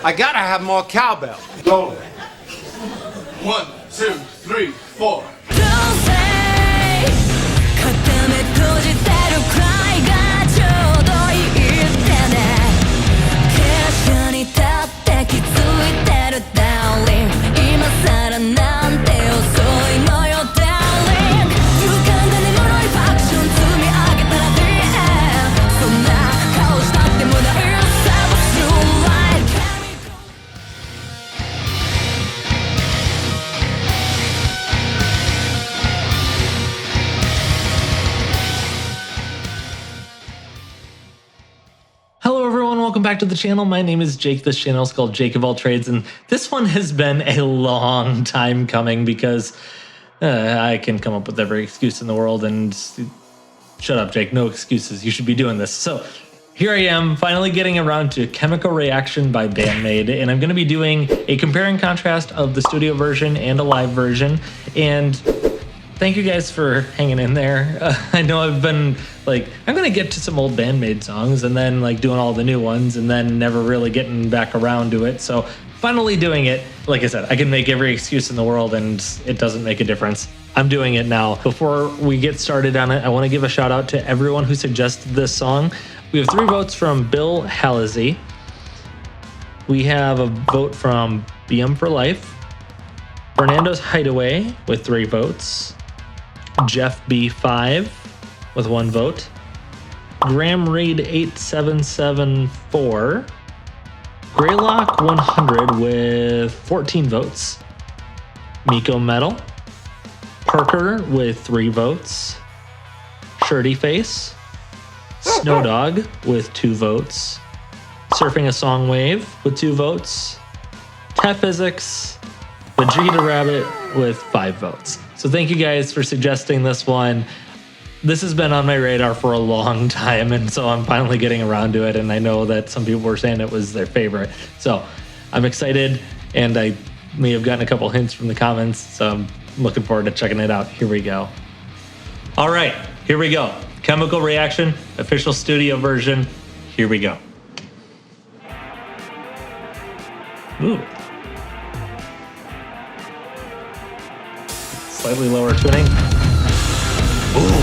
I gotta have more cowbell. Go. 1, 2, 3, 4. Welcome back to the channel. My name is Jake. This channel is called Jake of All Trades, and this one has been a long time coming because I can come up with every excuse in the world, and shut up, Jake. No excuses. You should be doing this. So here I am, finally getting around to Chemical Reaction by Band-Maid, and I'm going to be doing a compare and contrast of the studio version and a live version. And thank you guys for hanging in there. I know I've been like, I'm going to get to some old Band-Maid songs and then like doing all the new ones and then never really getting back around to it. So finally doing it. Like I said, I can make every excuse in the world and it doesn't make a difference. I'm doing it now. Before we get started on it, I want to give a shout out to everyone who suggested this song. We have 3 votes from Bill Halazy. We have a vote from BM for Life. Fernando's Hideaway with 3 votes. Jeff B5 with 1 vote. Graham Reed 8774. Greylock 100 with 14 votes. Miko Metal. Parker with 3 votes. Shirty Face. Snowdog with 2 votes. Surfing a Song Wave with 2 votes. Tap Physics. Vegeta Rabbit with 5 votes. So thank you guys for suggesting this one. This has been on my radar for a long time, and so I'm finally getting around to it, and I know that some people were saying it was their favorite. So I'm excited, and I may have gotten a couple hints from the comments, so I'm looking forward to checking it out. Here we go. All right, here we go. Chemical Reaction, official studio version. Here we go. Ooh. Slightly lower tuning. Ooh.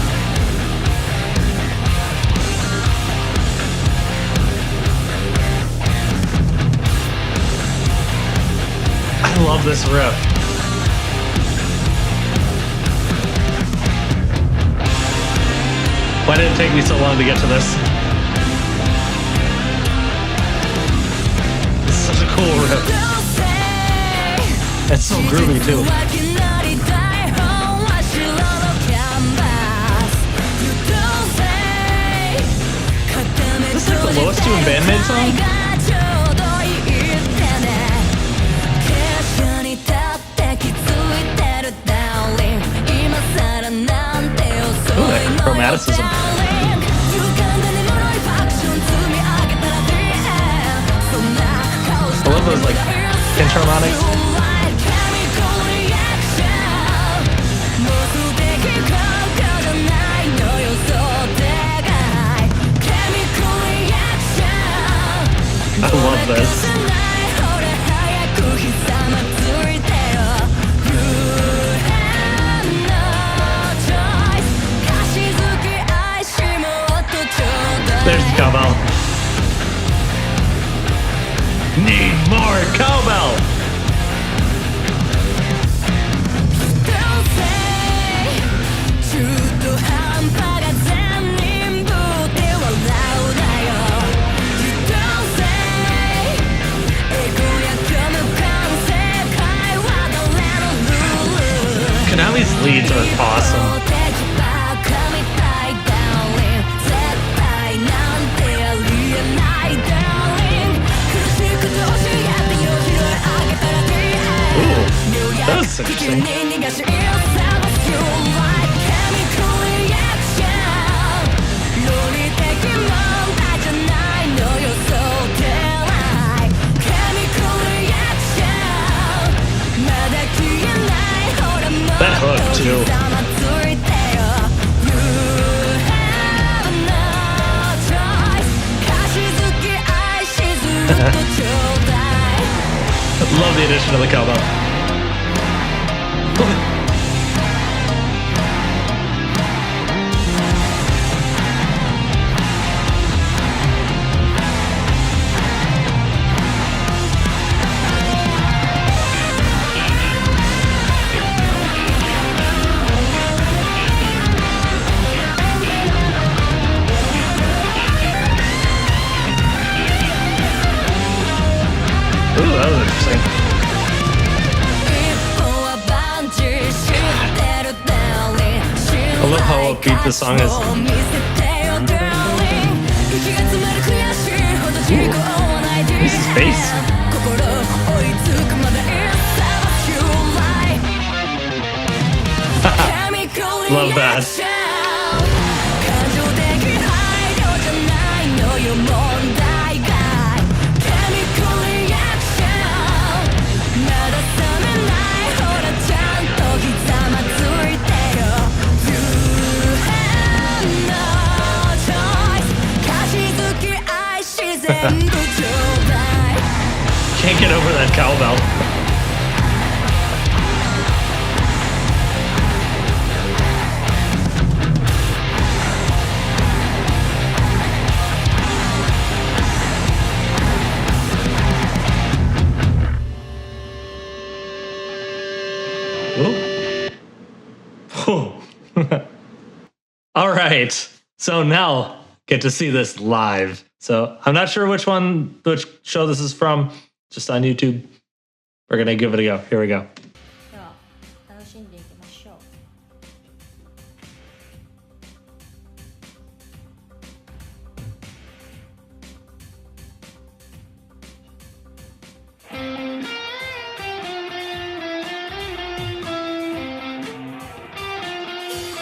I love this riff. Why did it take me so long to get to this? This is such a cool riff. It's so groovy too. Is this like the lowest tuned Band-Maid song? Ooh, that chromaticism. I love those like pinch harmonics. I love this. There's the cowbell. Need more cowbell. Konami's leads are awesome. Ooh, that was interesting. That hook too. Love the addition of the cowbell. Ooh, that was interesting. I love how upbeat this song is. Ooh, this is bass. Love that. Can't get over that cowbell. All right. So now get to see this live. So I'm not sure which show this is from, just on YouTube. We're going to give it a go. Here we go.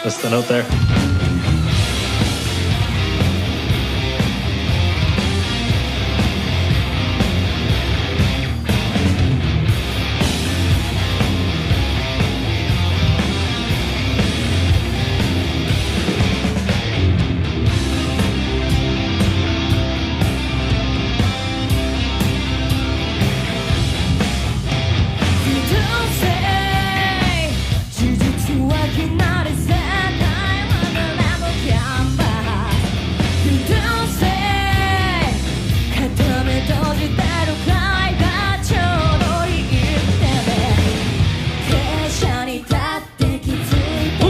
That's the note there.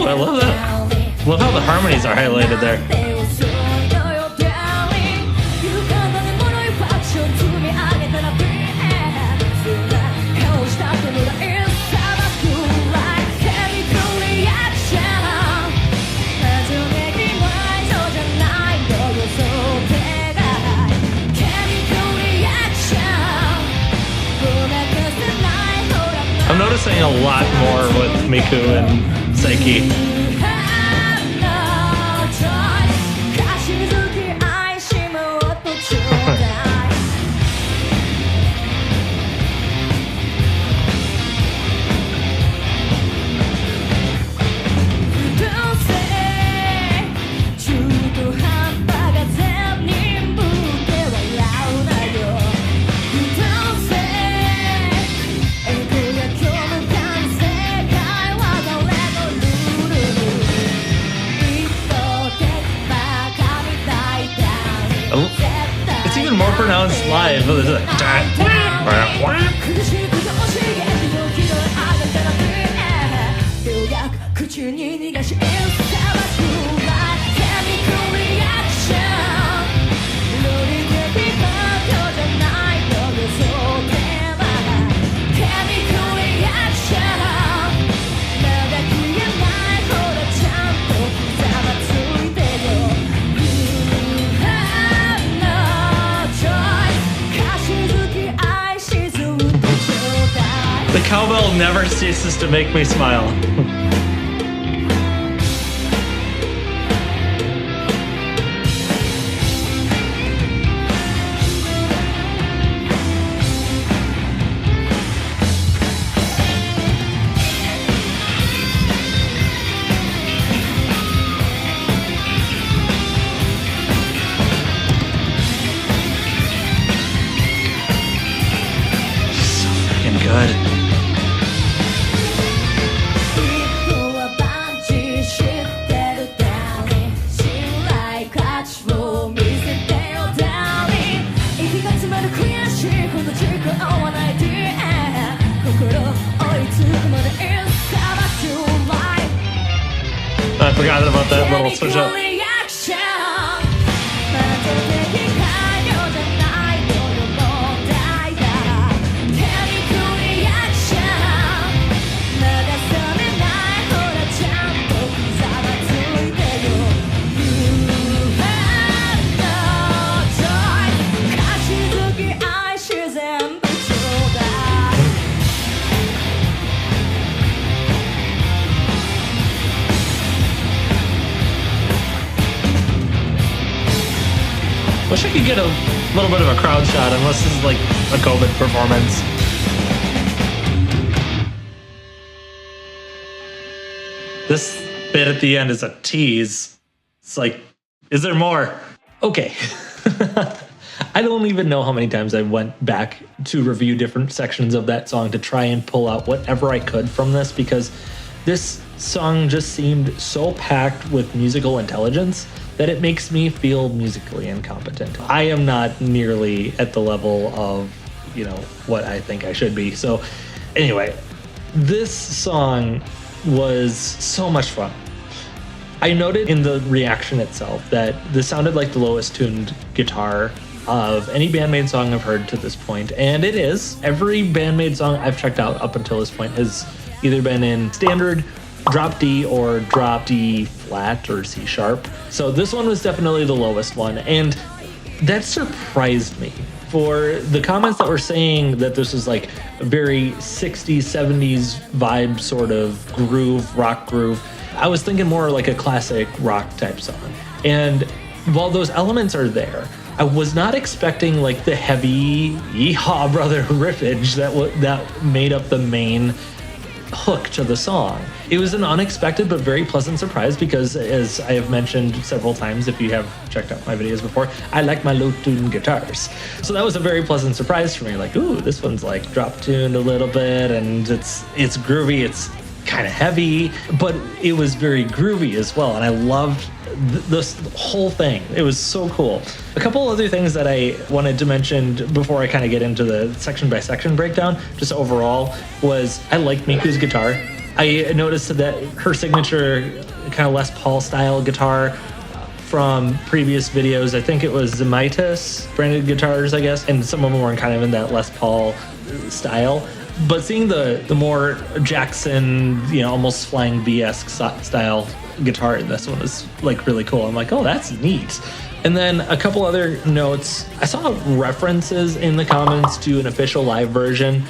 I love that. Love how the harmonies are highlighted there. I'm noticing a lot more with Miku and Slinky. It's even more pronounced live. The cowbell never ceases to make me smile. good. I forgot about that little switch up. Wish I could get a little bit of a crowd shot, unless this is like a COVID performance. This bit at the end is a tease. It's like, is there more? Okay. I don't even know how many times I went back to review different sections of that song to try and pull out whatever I could from this, because this song just seemed so packed with musical intelligence that it makes me feel musically incompetent. I am not nearly at the level of, what I think I should be. So anyway, this song was so much fun. I noted in the reaction itself that this sounded like the lowest tuned guitar of any Band-Maid song I've heard to this point, and it is. Every Band-Maid song I've checked out up until this point has either been in standard, drop D, or drop D flat or C sharp. So this one was definitely the lowest one, and that surprised me. For the comments that were saying that this was like a very 60s, 70s vibe sort of groove, rock groove, I was thinking more like a classic rock type song. And while those elements are there, I was not expecting like the heavy yeehaw brother riffage that made up the main hook to the song. It was an unexpected but very pleasant surprise because, as I have mentioned several times, if you have checked out my videos before, I like my low-tuned guitars. So that was a very pleasant surprise for me. Like, ooh, this one's like drop-tuned a little bit, and it's groovy, it's kind of heavy, but it was very groovy as well, and I loved this whole thing. It was so cool. A couple other things that I wanted to mention before I kind of get into the section by section breakdown, just overall, was I like Miku's guitar. I noticed that her signature kind of Les Paul style guitar from previous videos, I think it was Eicaus branded guitars, I guess, and some of them were kind of in that Les Paul style. But seeing the more Jackson, almost Flying V-esque style guitar in this one was like really cool. I'm like, oh, that's neat. And then a couple other notes. I saw references in the comments to an official live version.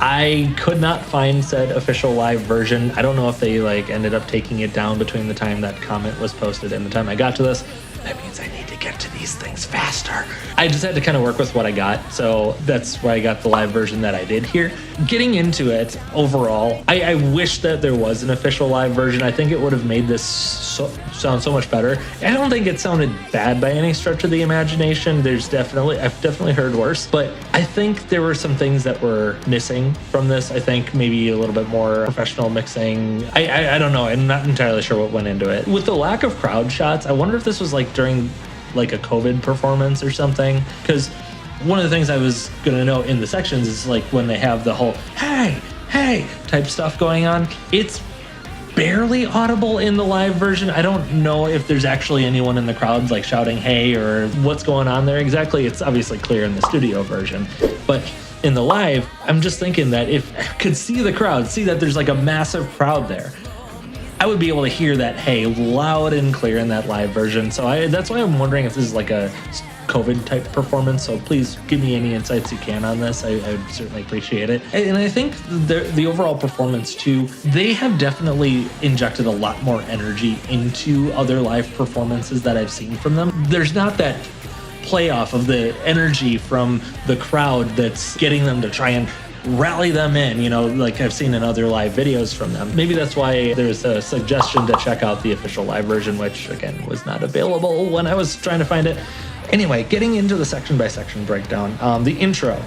I could not find said official live version. I don't know if they ended up taking it down between the time that comment was posted and the time I got to this. That means I need to get to these things faster. I just had to kind of work with what I got, so that's why I got the live version that I did here. Getting into it overall, I wish that there was an official live version. I think it would have made this sound so much better. I don't think it sounded bad by any stretch of the imagination. I've definitely heard worse, but I think there were some things that were missing from this. I think maybe a little bit more professional mixing. I don't know. I'm not entirely sure what went into it. With the lack of crowd shots, I wonder if this was during a COVID performance or something, because one of the things I was going to note in the sections is when they have the whole hey type stuff going on, it's barely audible in the live version. I don't know if there's actually anyone in the crowd shouting hey or what's going on there exactly. It's obviously clear in the studio version, but in the live, I'm just thinking that if I could see the crowd, see that there's a massive crowd there, I would be able to hear that hey loud and clear in that live version. So that's why I'm wondering if this is a COVID type performance. So please give me any insights you can on this. I would certainly appreciate it. And I think the overall performance too, they have definitely injected a lot more energy into other live performances that I've seen from them. There's not that play off of the energy from the crowd that's getting them to try and rally them in, like I've seen in other live videos from them. Maybe that's why there's a suggestion to check out the official live version, which again was not available when I was trying to find it. Anyway, getting into the section by section breakdown, the intro.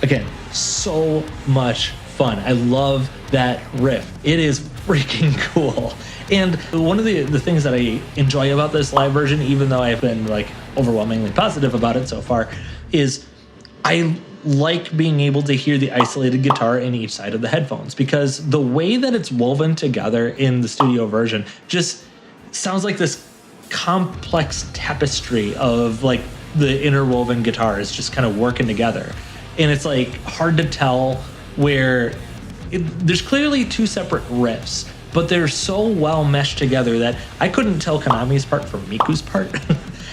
Again, so much fun. I love that riff. It is freaking cool. And one of the things that I enjoy about this live version, even though I've been like overwhelmingly positive about it so far, is I like being able to hear the isolated guitar in each side of the headphones, because the way that it's woven together in the studio version just sounds like this complex tapestry of like the interwoven guitars just kind of working together. And it's like hard to tell where there's clearly two separate riffs, but they're so well meshed together that I couldn't tell Konami's part from Miku's part.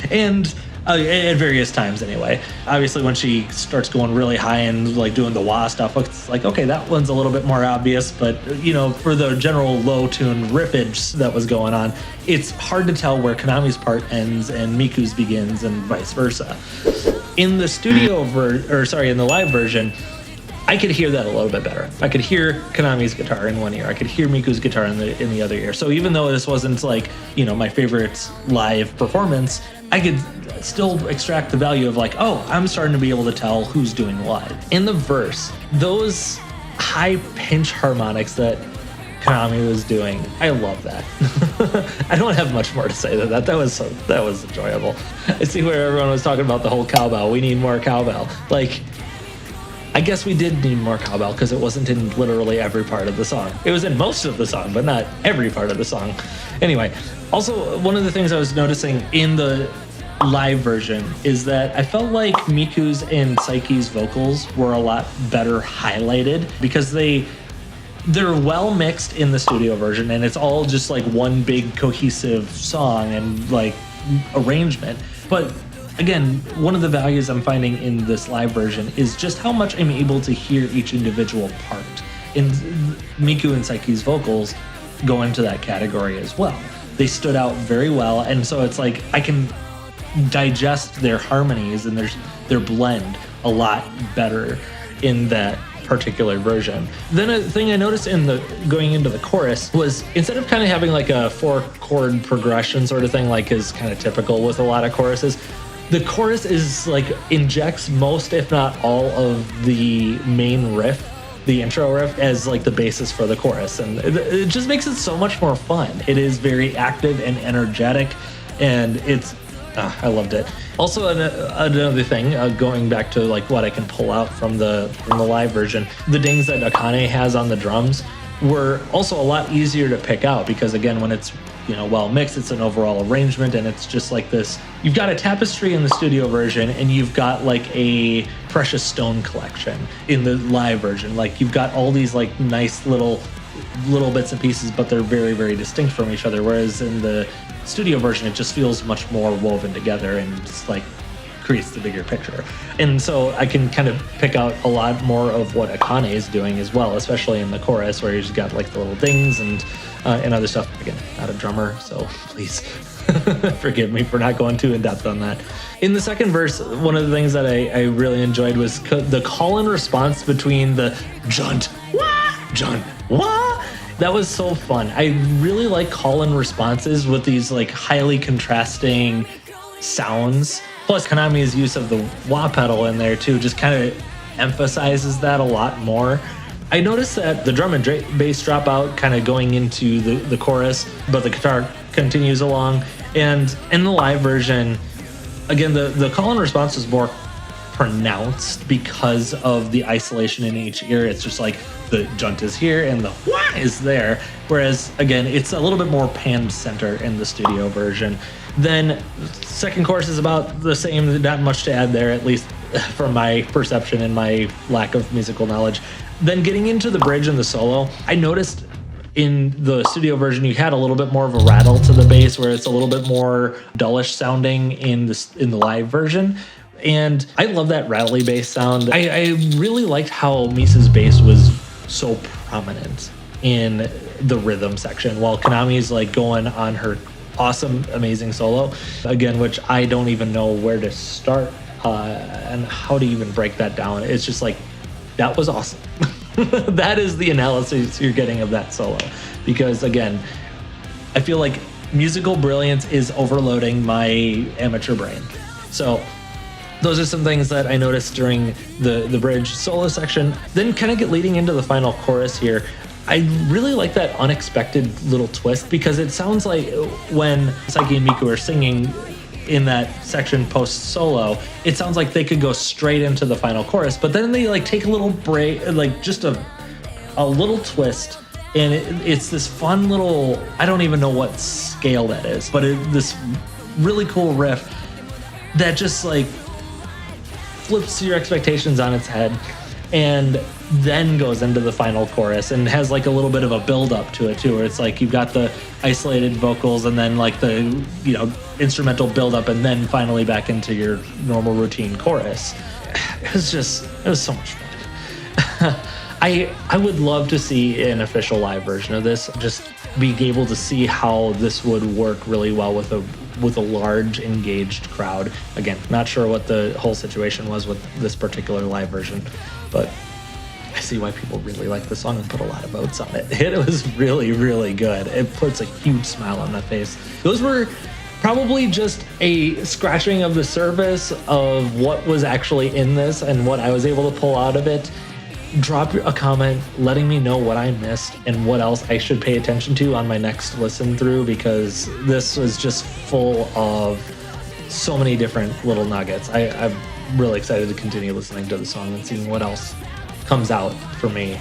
And at various times anyway. Obviously when she starts going really high and like doing the wah stuff, it's like, okay, that one's a little bit more obvious, but you know, for the general low tune riffage that was going on, it's hard to tell where Konami's part ends and Miku's begins and vice versa. In the in the live version, I could hear that a little bit better. I could hear Konami's guitar in one ear. I could hear Miku's guitar in the other ear. So even though this wasn't like, you know, my favorite live performance, I could still extract the value of like, oh, I'm starting to be able to tell who's doing what. In the verse, those high pitch harmonics that Konami was doing, I love that. I don't have much more to say than that. That was enjoyable. I see where everyone was talking about the whole cowbell. We need more cowbell. Like, I guess we did need more cowbell because it wasn't in literally every part of the song. It was in most of the song, but not every part of the song. Anyway, also one of the things I was noticing in the live version is that I felt like Miku's and Psyche's vocals were a lot better highlighted because they're well mixed in the studio version, and it's all just like one big cohesive song and like arrangement. But again, one of the values I'm finding in this live version is just how much I'm able to hear each individual part. And Miku and Psyche's vocals go into that category as well. They stood out very well, and so it's like I can digest their harmonies and their blend a lot better in that particular version. Then a thing I noticed in going into the chorus was, instead of kind of having like a 4-chord progression sort of thing like is kind of typical with a lot of choruses, the chorus is like injects most, if not all, of the main riff, the intro riff, as like the basis for the chorus, and it just makes it so much more fun. It is very active and energetic, and it's I loved it. Also, another thing, going back to like what I can pull out from the live version, the dings that Akane has on the drums were also a lot easier to pick out because, again, when it's, you know, well mixed, it's an overall arrangement, and it's just like this. You've got a tapestry in the studio version, and you've got like a precious stone collection in the live version. Like you've got all these like nice little bits and pieces, but they're very, very distinct from each other. Whereas in the studio version, it just feels much more woven together and just like creates the bigger picture. And so I can kind of pick out a lot more of what Akane is doing as well, especially in the chorus where he's got like the little dings and other stuff. Again, not a drummer, so please forgive me for not going too in depth on that. In the second verse, one of the things that I really enjoyed was the call and response between the junt, wah, junt, wah. That was so fun. I really like call-in responses with these like highly contrasting sounds. Plus Konami's use of the wah pedal in there too just kind of emphasizes that a lot more. I noticed that the drum and bass drop out kind of going into the chorus, but the guitar continues along. And in the live version, again, the call-in response is more pronounced because of the isolation in each ear. It's just like the junt is here and the wah is there. Whereas, again, it's a little bit more panned center in the studio version. Then second chorus is about the same, not much to add there, at least from my perception and my lack of musical knowledge. Then getting into the bridge and the solo, I noticed in the studio version you had a little bit more of a rattle to the bass, where it's a little bit more dullish sounding in the live version. And I love that rattly bass sound. I really liked how Misa's bass was so prominent in the rhythm section, while Konami's like going on her awesome, amazing solo, again, which I don't even know where to start and how to even break that down. It's just like, that was awesome. That is the analysis you're getting of that solo. Because again, I feel like musical brilliance is overloading my amateur brain. So Those are some things that I noticed during the bridge solo section. Then kind of get leading into the final chorus here. I really like that unexpected little twist, because it sounds like when Slinky and Miku are singing in that section post solo, it sounds like they could go straight into the final chorus, but then they like take a little break, like just a little twist, and it's this fun little, I don't even know what scale that is, but this really cool riff that just like flips your expectations on its head and then goes into the final chorus and has like a little bit of a build up to it too, where it's like you've got the isolated vocals and then like the, you know, instrumental build up and then finally back into your normal routine chorus. It was so much fun. I would love to see an official live version of this, just being able to see how this would work really well with a large engaged crowd. Again, not sure what the whole situation was with this particular live version, but I see why people really like the song and put a lot of votes on it. It was really, really good. It puts a huge smile on my face. Those were probably just a scratching of the surface of what was actually in this and what I was able to pull out of it. Drop a comment letting me know what I missed and what else I should pay attention to on my next listen through, because this was just full of so many different little nuggets. I'm really excited to continue listening to the song and seeing what else comes out for me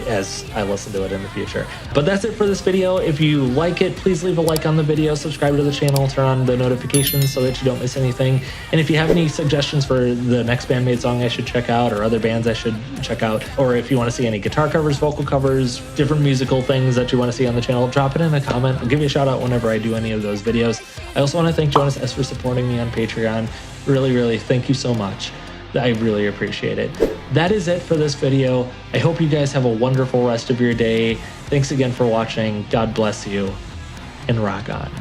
as I listen to it in the future. But that's it for this video. If you like it, please leave a like on the video, subscribe to the channel, turn on the notifications so that you don't miss anything. And if you have any suggestions for the next Band-Maid song I should check out, or other bands I should check out, or if you want to see any guitar covers, vocal covers, different musical things that you want to see on the channel, drop it in a comment. I'll give you a shout out whenever I do any of those videos. I also want to thank Jonas S for supporting me on Patreon. Really, really thank you so much. I really appreciate it. That is it for this video. I hope you guys have a wonderful rest of your day. Thanks again for watching. God bless you, and rock on.